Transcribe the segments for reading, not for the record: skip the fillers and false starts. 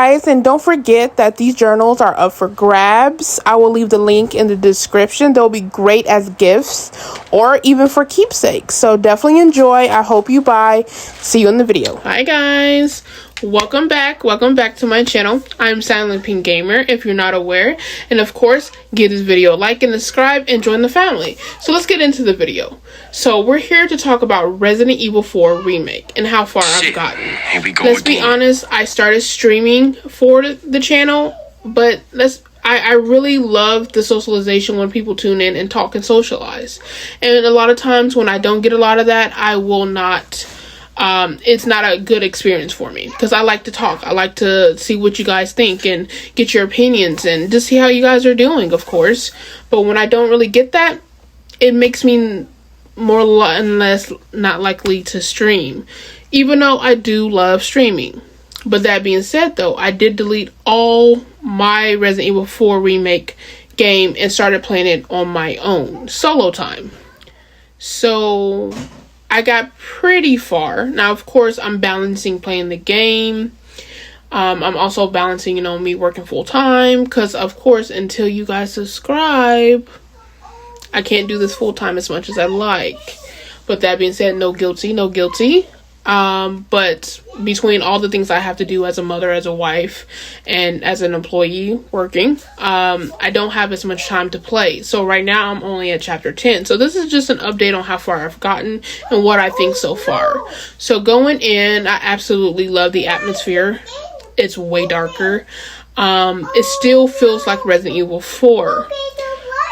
guys, and don't forget that these journals are up for grabs. I will leave the link in the description. They'll be great as gifts or even for keepsakes, so definitely enjoy. I hope you buy. See you in the video. Hi guys, welcome back to my channel. I'm Silentpinkgamer, if you're not aware, and of course give this video a like and subscribe and join the family. So let's get into the video. So we're here to talk about Resident Evil 4 Remake and how far I've gotten. Let's be honest, I started streaming for the channel, but I really love the socialization when people tune in and talk and socialize. And a lot of times when I don't get a lot of that, I will not, it's not a good experience for me because I like to talk. I like to see what you guys think and get your opinions and just see how you guys are doing, of course. But when I don't really get that, it makes me more and less not likely to stream, even though I do love streaming. But that being said, though, I did delete all my Resident Evil 4 Remake game and started playing it on my own, solo time. So I got pretty far. Now, of course, I'm balancing playing the game. I'm also balancing, me working full time, because of course, until you guys subscribe, I can't do this full time as much as I like. But that being said, no guilty. But between all the things I have to do as a mother, as a wife, and as an employee working, I don't have as much time to play. So right now I'm only at chapter 10. So this is just an update on how far I've gotten and what I think so far. So going in, I absolutely love the atmosphere. It's way darker. It still feels like Resident Evil 4.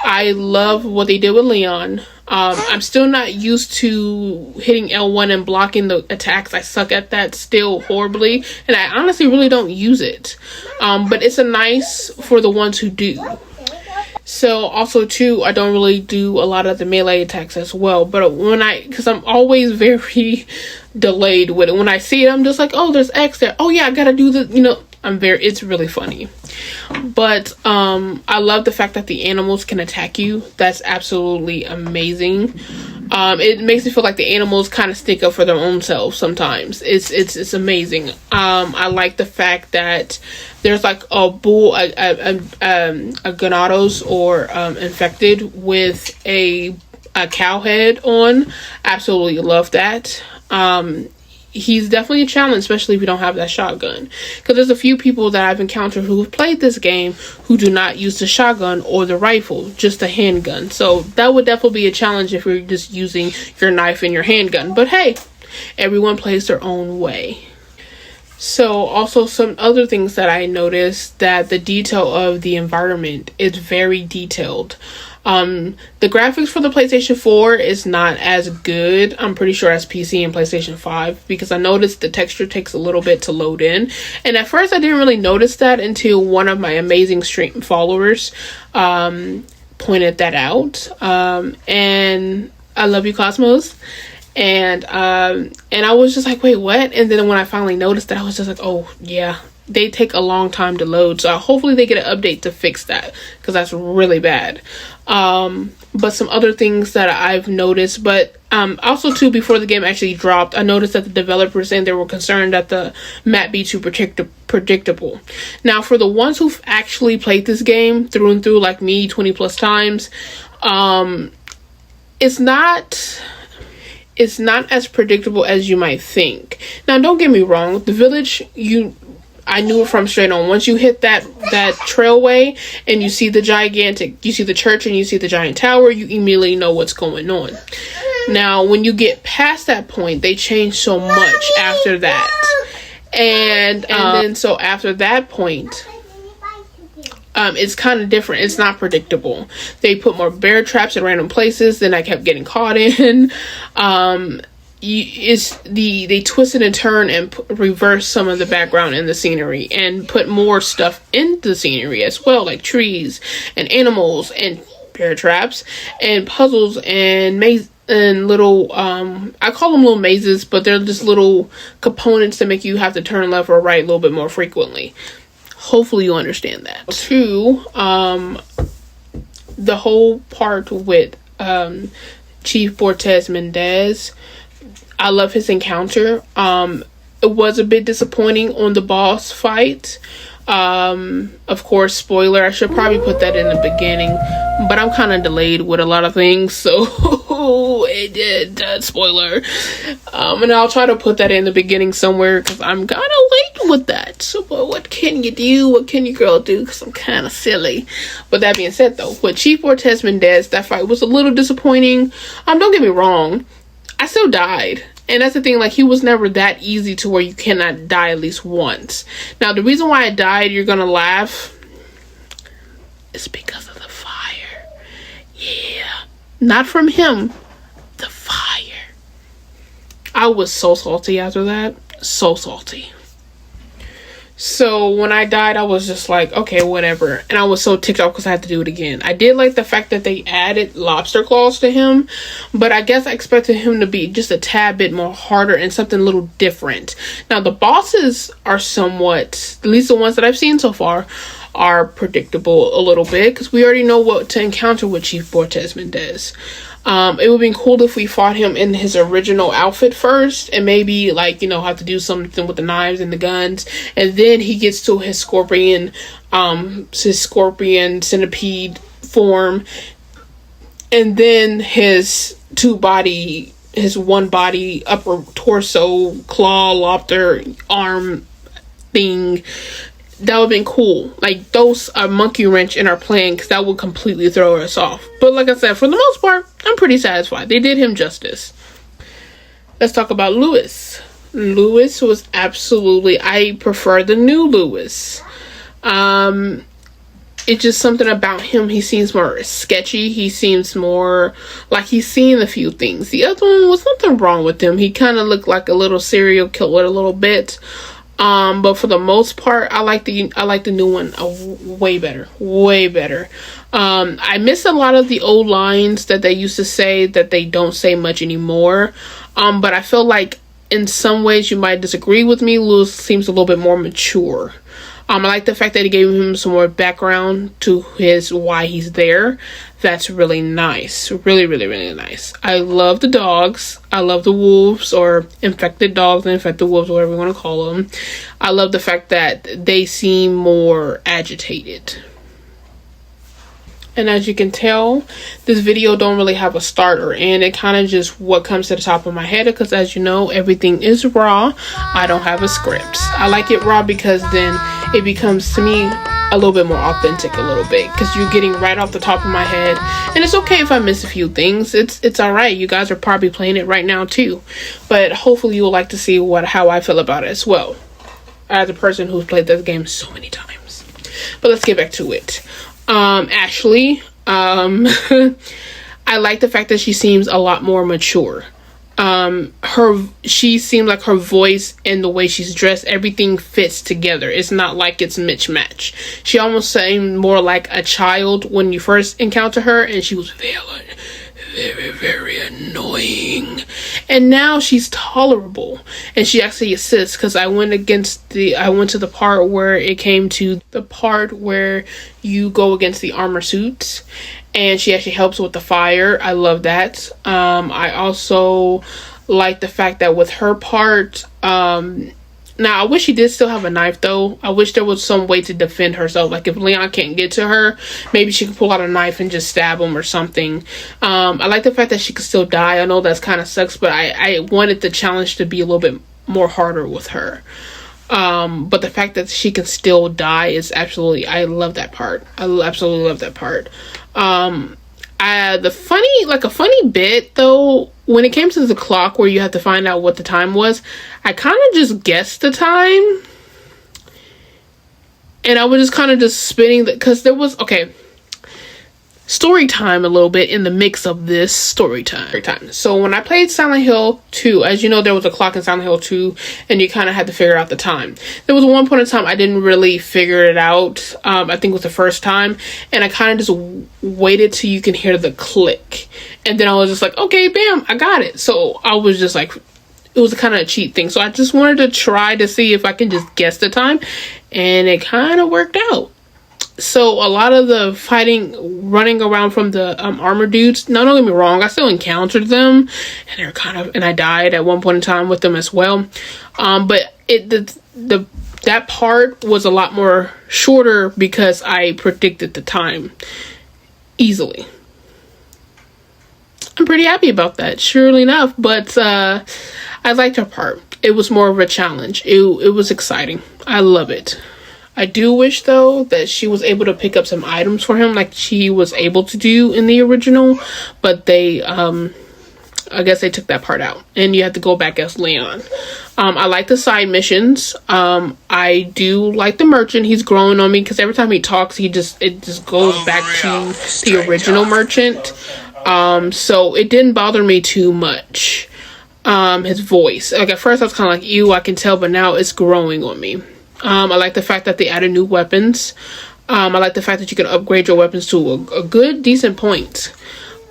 I love what they did with Leon. I'm still not used to hitting L1 and blocking the attacks. I suck at that still horribly, and I honestly really don't use it. But it's a nice for the ones who do. So also too, I don't really do a lot of the melee attacks as well. But because I'm always very delayed with it. When I see it, I'm just like, oh, there's X there. Oh yeah, I gotta do the, it's really funny. But I love the fact that the animals can attack you. That's absolutely amazing. It makes me feel like the animals kind of stick up for their own selves sometimes. It's amazing. I like the fact that there's like a bull, a Ganados or infected with a cow head on. Absolutely love that. He's definitely a challenge, especially if you don't have that shotgun. Because there's a few people that I've encountered who have played this game who do not use the shotgun or the rifle, just a handgun. So that would definitely be a challenge if you're just using your knife and your handgun. But hey, everyone plays their own way. So also some other things that I noticed, that the detail of the environment is very detailed. The graphics for the PlayStation 4 is not as good, I'm pretty sure, as PC and PlayStation 5, because I noticed the texture takes a little bit to load in. And at first I didn't really notice that until one of my amazing stream followers pointed that out. And I love you, Cosmos. And I was just like, wait, what? And then when I finally noticed that, I was just like, oh yeah, they take a long time to load. So hopefully they get an update to fix that, because that's really bad. But some other things that I've noticed, but also too, before the game actually dropped, I noticed that the developers saying they were concerned that the map be too predictable. Now, for the ones who've actually played this game through and through, like me, 20 plus times, it's not as predictable as you might think. Now, don't get me wrong, the village, I knew it from straight on. Once you hit that trailway and you see the church and you see the giant tower, you immediately know what's going on. Now, when you get past that point, they change so much after that. And then so after that point, it's kind of different. It's not predictable. They put more bear traps in random places than I kept getting caught in. They twisted and turn and reverse some of the background in the scenery and put more stuff in the scenery as well, like trees and animals and bear traps and puzzles and maze and little I call them little mazes, but they're just little components that make you have to turn left or right a little bit more frequently. Hopefully you understand that. Two, the whole part with Chief Bortez Mendez, I love his encounter. it was a bit disappointing on the boss fight. Of course, spoiler, I should probably put that in the beginning, but I'm kind of delayed with a lot of things, so it did, spoiler. And I'll try to put that in the beginning somewhere, because I'm kind of late with that. So, but what can you do? What can your girl do? Because I'm kind of silly. But that being said, though, with Chief Fortes Mendez, that fight was a little disappointing. Don't get me wrong, I still died. And that's the thing, like, he was never that easy to where you cannot die at least once. Now, the reason why I died, you're gonna laugh, is because of the fire. Yeah. Not from him. The fire. I was so salty after that. So salty. So when I died, I was just like, okay, whatever. And I was so ticked off because I had to do it again. I did like the fact that they added lobster claws to him, but I guess I expected him to be just a tad bit more harder and something a little different. Now, the bosses are somewhat, at least the ones that I've seen so far, are predictable a little bit, because we already know what to encounter with Chief Fortes Mendez. It would be cool if we fought him in his original outfit first, and maybe, like, you know, have to do something with the knives and the guns, and then he gets to his scorpion centipede form, and then his one body upper torso claw lobster arm thing. That would have been cool. Like, those are monkey wrench in our plan, because that would completely throw us off. But like I said, for the most part, I'm pretty satisfied. They did him justice. Let's talk about Lewis. Lewis was absolutely, I prefer the new Lewis. It's just something about him. He seems more sketchy. He seems more like he's seen a few things. The other one was nothing wrong with him. He kind of looked like a little serial killer a little bit. But for the most part, I like the new one way better. I miss a lot of the old lines that they used to say that they don't say much anymore. But I feel like in some ways you might disagree with me. Lewis seems a little bit more mature. I like the fact that he gave him some more background to why he's there. That's really nice. Really, really, really nice. I love the dogs. I love the wolves, or infected dogs and infected wolves, whatever you want to call them. I love the fact that they seem more agitated. And as you can tell, this video don't really have a start or end. It kind of just what comes to the top of my head, because as you know, everything is raw. I don't have a script. I like it raw because then it becomes, to me, a little bit more authentic a little bit, because you're getting right off the top of my head. And it's okay if I miss a few things. It's all right. You guys are probably playing it right now too. But hopefully you'll like to see how I feel about it as well, as a person who's played this game so many times. But let's get back to it. Ashley, I like the fact that she seems a lot more mature. She seems like her voice and the way she's dressed, everything fits together. It's not like it's mismatch. She almost seemed more like a child when you first encounter her, and she was very, very annoying. And now she's tolerable, and she actually assists, because I went to the part where it came to the part where you go against the armor suits, and she actually helps with the fire. I love that. I also like the fact that with her part, now I wish she did still have a knife though. I wish there was some way to defend herself. Like if Leon can't get to her, maybe she could pull out a knife and just stab him or something. I like the fact that she could still die. I know that's kind of sucks, but I wanted the challenge to be a little bit more harder with her. But the fact that she can still die is absolutely, I love that part. I absolutely love that part. A funny bit though, when it came to the clock where you have to find out what the time was, I kind of just guessed the time, and I was just kind of just spinning because there was, story time a little bit in the mix of this story time. So when I played Silent Hill 2, as you know, there was a clock in Silent Hill 2, and you kind of had to figure out the time. There was one point in time I didn't really figure it out. I think it was the first time, and I kind of just waited till you can hear the click, and then I was just like, okay, bam, I got it. So I was just like, it was a kind of a cheat thing. So I just wanted to try to see if I can just guess the time, and it kind of worked out. So a lot of the fighting, running around from the armor dudes, now don't get me wrong, I still encountered them, and they're and I died at one point in time with them as well. But that part was a lot more shorter because I predicted the time easily. I'm pretty happy about that, surely enough. But I liked her part. It was more of a challenge. It was exciting. I love it. I do wish, though, that she was able to pick up some items for him like she was able to do in the original. But they, I guess they took that part out. And you have to go back as Leon. I like the side missions. I do like the merchant. He's growing on me because every time he talks, it just goes back to the original merchant. So it didn't bother me too much. His voice. Like, at first I was kind of like, ew, I can tell, but now it's growing on me. I like the fact that they added new weapons. I like the fact that you can upgrade your weapons to a good, decent point.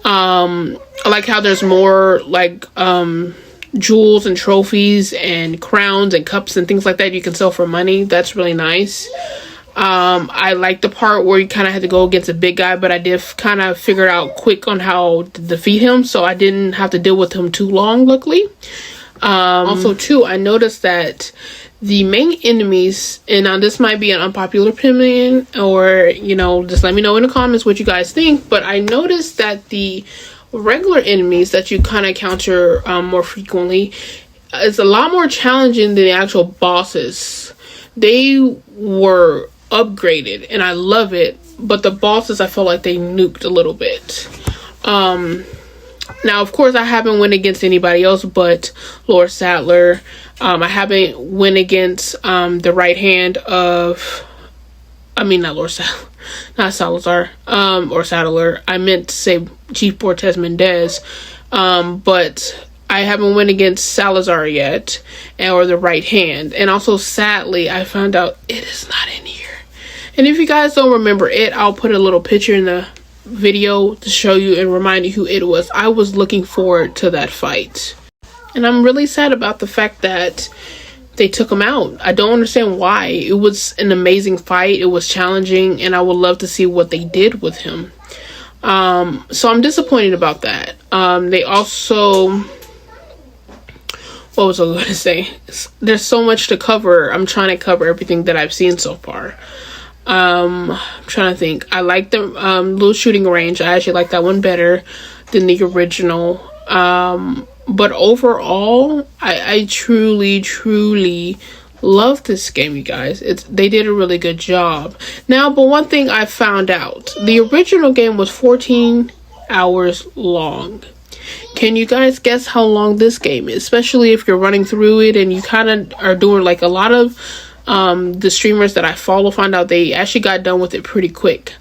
I like how there's more, like, jewels and trophies and crowns and cups and things like that you can sell for money. That's really nice. I like the part where you kind of had to go against a big guy, but I did kind of figure out quick on how to defeat him, so I didn't have to deal with him too long, luckily. Also, too, I noticed that the main enemies, and now this might be an unpopular opinion, or, you know, just let me know in the comments what you guys think, but I noticed that the regular enemies that you kind of encounter more frequently is a lot more challenging than the actual bosses. They were upgraded, and I love it, but the bosses, I felt like they nuked a little bit. Now, of course, I haven't went against anybody else but Lord Sadler. I haven't went against the right hand of, I mean, not Lord Sadler, not Salazar, or Sadler. I meant to say Chief Bortes Mendez, but I haven't went against Salazar yet, or the right hand. And also, sadly, I found out it is not in here. And if you guys don't remember it, I'll put a little picture in the video to show you and remind you who it was. I was looking forward to that fight. And I'm really sad about the fact that they took him out. I don't understand why. It was an amazing fight. It was challenging, and I would love to see what they did with him. So I'm disappointed about that. They also... what was I going to say? There's so much to cover. I'm trying to cover everything that I've seen so far. I'm trying to think. I like the little shooting range. I actually like that one better than the original. But overall, I truly love this game, you guys. They did a really good job. Now, but one thing I found out, the original game was 14 hours long. Can you guys guess how long this game is? Especially if you're running through it and you kind of are doing, like, a lot of the streamers that I follow found out they actually got done with it pretty quick.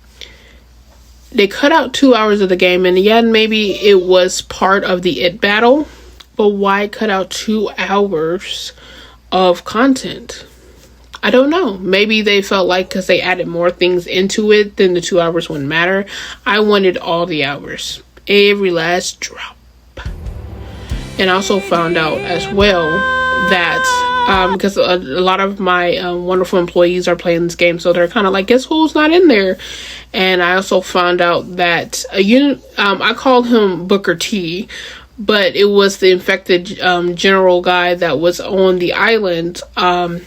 They cut out 2 hours of the game, and yeah, maybe it was part of the It battle, but why cut out 2 hours of content? I don't know. Maybe they felt like because they added more things into it, then the 2 hours wouldn't matter. I wanted all the hours, every last drop. And I also found out as well that because a lot of my wonderful employees are playing this game, so they're kind of like, guess who's not in there? And I also found out that I called him Booker T, but it was the infected general guy that was on the island, and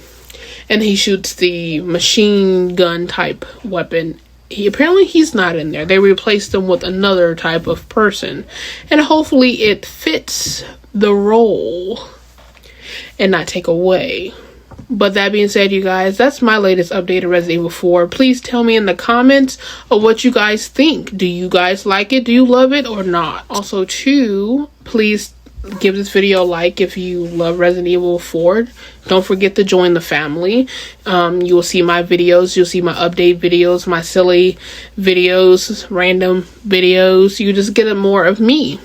he shoots the machine gun type weapon. Apparently he's not in there. They replaced him with another type of person, and hopefully it fits the role and not take away. But that being said, you guys, that's my latest update of Resident Evil 4. Please tell me in the comments of what you guys think. Do you guys like it? Do you love it or not? Also, too, please give this video a like if you love Resident Evil 4. Don't forget to join the family. You will see my videos. You'll see my update videos, my silly videos, random videos. You just get more of me.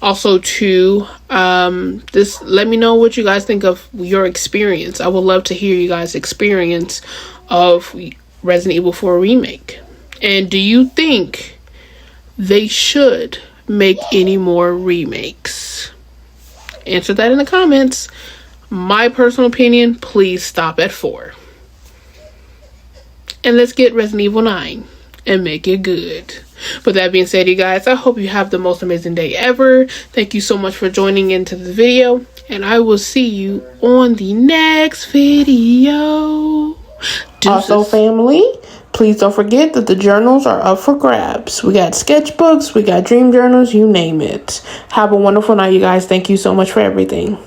Also, too, just let me know what you guys think of your experience. I would love to hear you guys' experience of Resident Evil 4 Remake. And do you think they should make any more remakes? Answer that in the comments. My personal opinion, please stop at 4. And let's get Resident Evil 9 and make it good. With that being said, you guys, I hope you have the most amazing day ever. Thank you so much for joining into the video, And I will see you on the next video. Deuces. Also, family, please don't forget that the journals are up for grabs. We got sketchbooks, we got dream journals, you name it. Have a wonderful night, you guys. Thank you so much for everything.